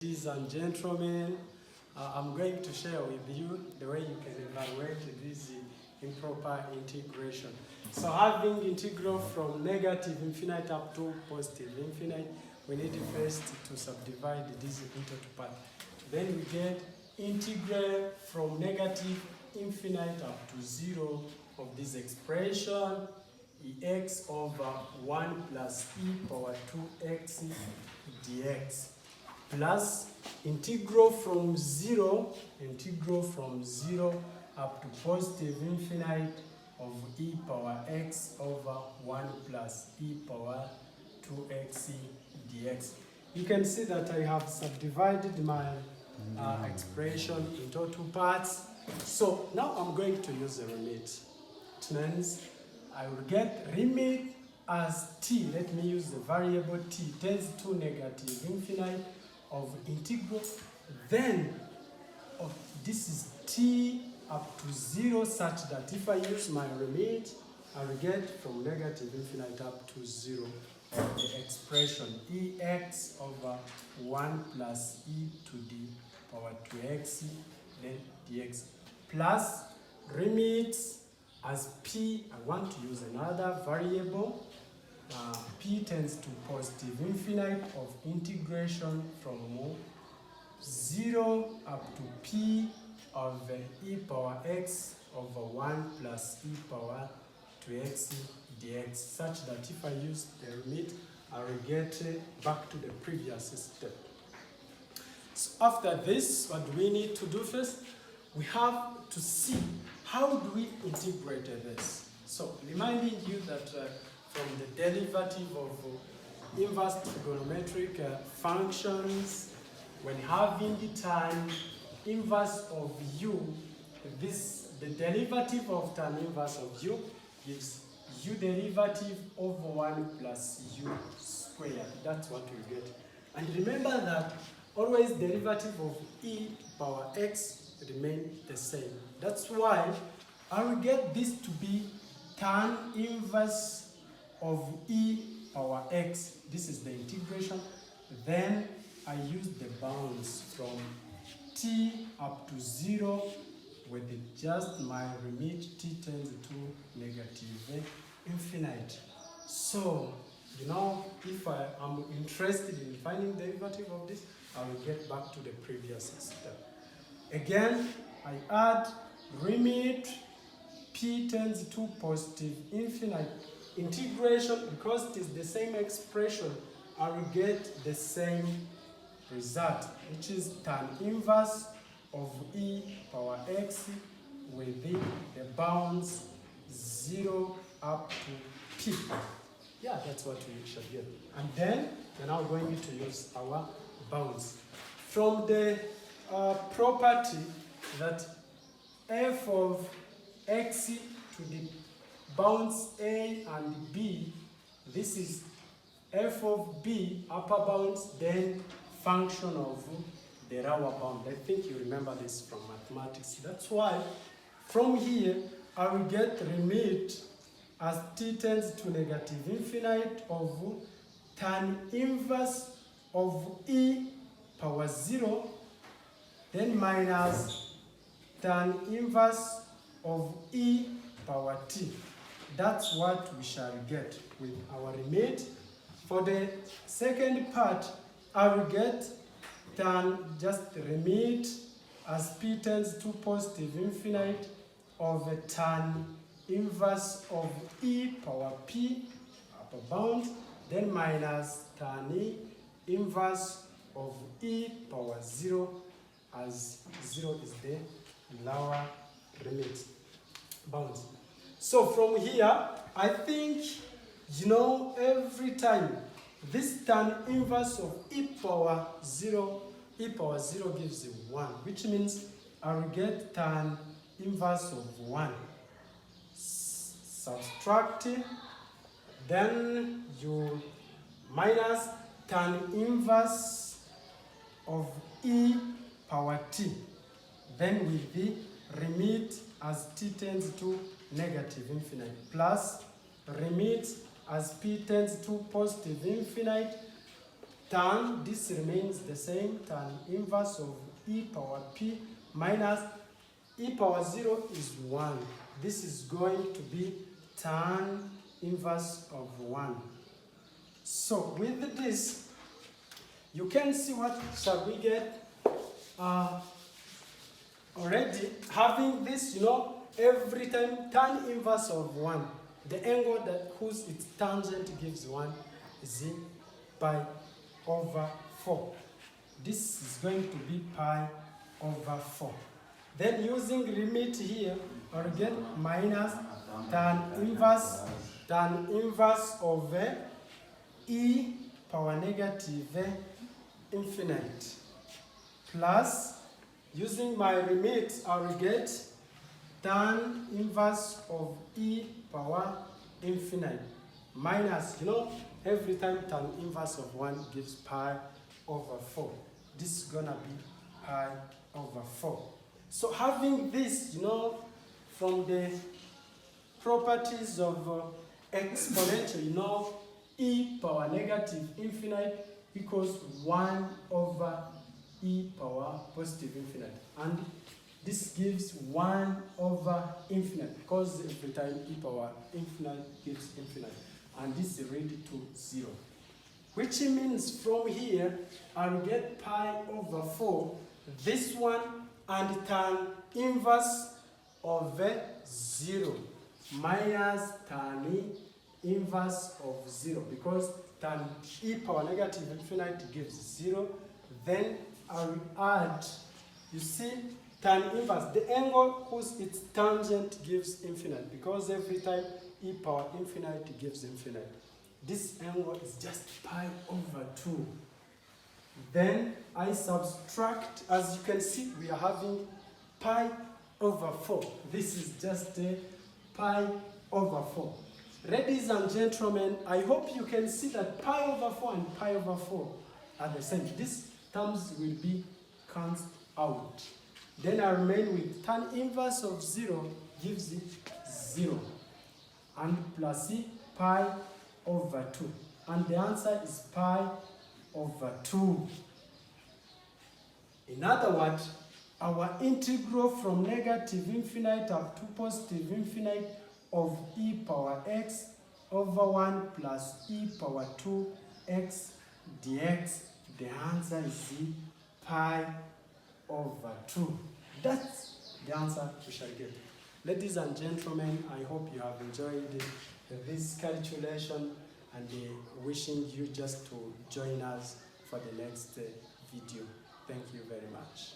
Ladies and gentlemen, I'm going to share with you the way you can evaluate this improper integration. So having integral from negative infinite up to positive infinite, we need first to subdivide this into two parts. Then we get integral from negative infinite up to 0 of this expression, ex over 1 plus e power 2x dx. Plus integral from 0 up to positive infinite of e power x over 1 plus e power 2x dx. You can see that I have subdivided my expression into two parts. So now I'm going to use the limit. It means I will get limit as t. Let me use the variable t tends to negative infinite of integral, then this is t up to 0, such that if I use my limit, I will get from negative infinite up to 0 of the expression ex over 1 plus e to the power 2x then dx, plus limits as p. I want to use another variable. P tends to positive infinite of integration from 0 up to p of e power x over 1 plus e power 2x dx, such that if I use the limit, I will get back to the previous step. So after this, what do we need to do first? We have to see how do we integrate this. So reminding you that from the derivative of inverse trigonometric functions, when having the tan inverse of u, the derivative of tan inverse of u gives u derivative over 1 plus u squared. That's what we get. And remember that always derivative of e power x remain the same. That's why I will get this to be tan inverse of e power x. This is the integration. Then I use the bounds from t up to 0 with just my limit t tends to negative infinite. So, if I am interested in finding the derivative of this, I will get back to the previous step. Again, I add limit p tends to positive infinite integration. Because it is the same expression, I will get the same result, which is tan inverse of e power x within the bounds 0 up to p. Yeah, that's what we should get. And then we're now going to use our bounds. From the property that f of x to the bounds a and b, this is f of b upper bounds, then function of the lower bound. I think you remember this from mathematics. That's why from here I will get limit as t tends to negative infinite of tan inverse of e power 0, then minus tan inverse of e power t. That's what we shall get with our limit. For the second part, I will get tan just limit as p tends to positive infinite of a tan inverse of e power p upper bound, then minus tan e inverse of e power 0, as 0 is the lower limit bounds. So from here, I think, every time this tan inverse of e power 0 gives 1, which means I will get tan inverse of 1. Subtracting, then you minus tan inverse of e power t. Then with the limit as t tends to negative infinite, plus limit as p tends to positive infinite tan, this remains the same, tan inverse of e power p minus e power 0 is 1. This is going to be tan inverse of 1. So with this, you can see what shall we get. Already having this, every time tan inverse of 1, the angle that whose its tangent gives 1 is pi over 4. This is going to be pi over 4. Then using limit here, I'll get minus tan inverse of e power negative infinite plus, using my limit, I'll get tan inverse of e power infinite minus, every time tan inverse of 1 gives pi over 4. This is gonna be pi over 4. So having this, from the properties of exponential, e power negative infinite equals 1 over e power positive infinite. And this gives 1 over infinite, because every time e power infinite gives infinite. And this is read to 0. Which means from here, I'll get pi over 4, this one, and tan inverse of 0 minus tan inverse of 0, because tan e power negative infinite gives 0. Then I will add, you see, tan inverse, the angle whose its tangent gives infinite, because every time e power infinite gives infinite. This angle is just pi over 2. Then I subtract, as you can see, we are having pi over 4. This is just pi over 4. Ladies and gentlemen, I hope you can see that pi over 4 and pi over 4 are the same. These terms will be cancelled out. Then I remain with tan inverse of 0 gives it 0. And plus pi over 2. And the answer is pi over 2. In other words, our integral from negative infinite up to positive infinite of e power x over 1 plus e power 2x dx, the answer is pi over 2. That's the answer we shall get. Ladies and gentlemen, I hope you have enjoyed this calculation, and wishing you just to join us for the next video. Thank you very much.